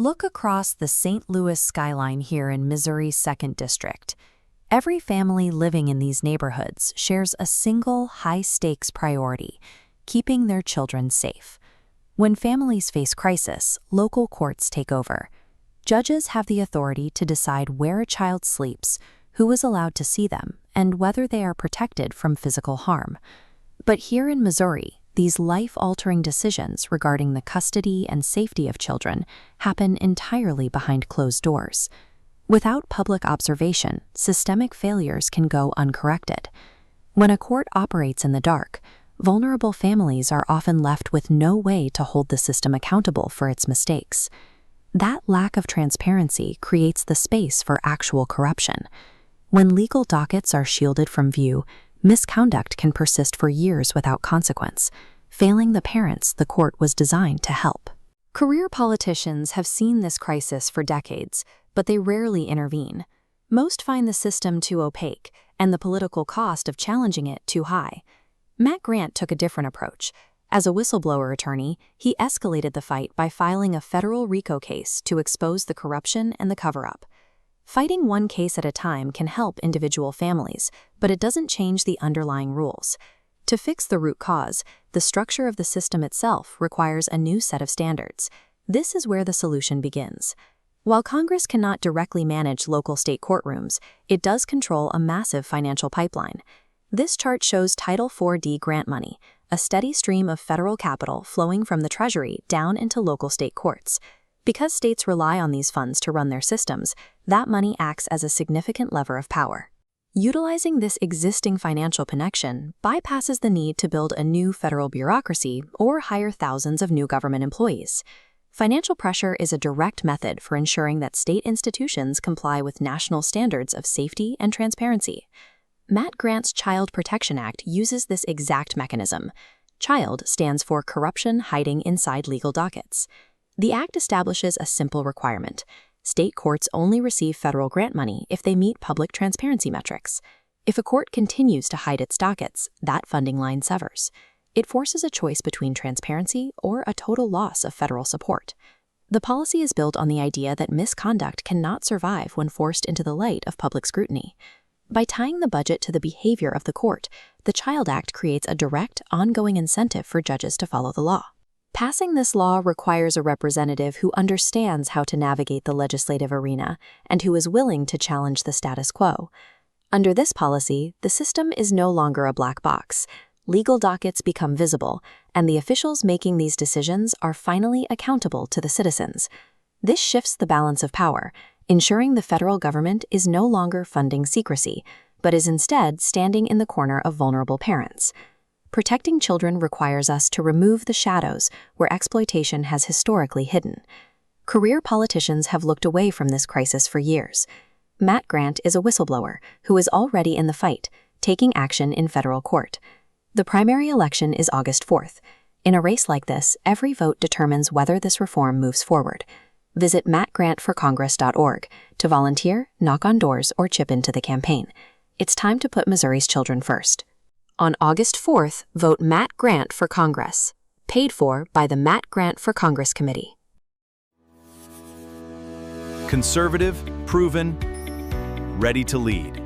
Look across the St. Louis skyline here in Missouri's 2nd District. Every family living in these neighborhoods shares a single high-stakes priority: keeping their children safe. When families face crisis, local courts take over. Judges have the authority to decide where a child sleeps, who is allowed to see them, and whether they are protected from physical harm. But here in Missouri, these life-altering decisions regarding the custody and safety of children happen entirely behind closed doors. Without public observation, systemic failures can go uncorrected. When a court operates in the dark, vulnerable families are often left with no way to hold the system accountable for its mistakes. That lack of transparency creates the space for actual corruption. When legal dockets are shielded from view, misconduct can persist for years without consequence, failing the parents the court was designed to help. Career politicians have seen this crisis for decades, but they rarely intervene. Most find the system too opaque and the political cost of challenging it too high. Matt Grant took a different approach. As a whistleblower attorney, he escalated the fight by filing a federal RICO case to expose the corruption and the cover-up. Fighting one case at a time can help individual families, but it doesn't change the underlying rules. To fix the root cause, the structure of the system itself requires a new set of standards. This is where the solution begins. While Congress cannot directly manage local state courtrooms, it does control a massive financial pipeline. This chart shows Title IV-D grant money, a steady stream of federal capital flowing from the Treasury down into local state courts. Because states rely on these funds to run their systems, that money acts as a significant lever of power. Utilizing this existing financial connection bypasses the need to build a new federal bureaucracy or hire thousands of new government employees. Financial pressure is a direct method for ensuring that state institutions comply with national standards of safety and transparency. Matt Grant's Child Protection Act uses this exact mechanism. CHILD stands for Corruption Hiding Inside Legal Dockets. The Act establishes a simple requirement. State courts only receive federal grant money if they meet public transparency metrics. If a court continues to hide its dockets, that funding line severs. It forces a choice between transparency or a total loss of federal support. The policy is built on the idea that misconduct cannot survive when forced into the light of public scrutiny. By tying the budget to the behavior of the court, the Child Act creates a direct, ongoing incentive for judges to follow the law. Passing this law requires a representative who understands how to navigate the legislative arena and who is willing to challenge the status quo. Under this policy, the system is no longer a black box. Legal dockets become visible, and the officials making these decisions are finally accountable to the citizens. This shifts the balance of power, ensuring the federal government is no longer funding secrecy, but is instead standing in the corner of vulnerable parents. Protecting children requires us to remove the shadows where exploitation has historically hidden. Career politicians have looked away from this crisis for years. Matt Grant is a whistleblower who is already in the fight, taking action in federal court. The primary election is August 4th. In a race like this, every vote determines whether this reform moves forward. Visit mattgrantforcongress.org to volunteer, knock on doors, or chip into the campaign. It's time to put Missouri's children first. On August 4th, vote Matt Grant for Congress. Paid for by the Matt Grant for Congress Committee. Conservative, proven, ready to lead.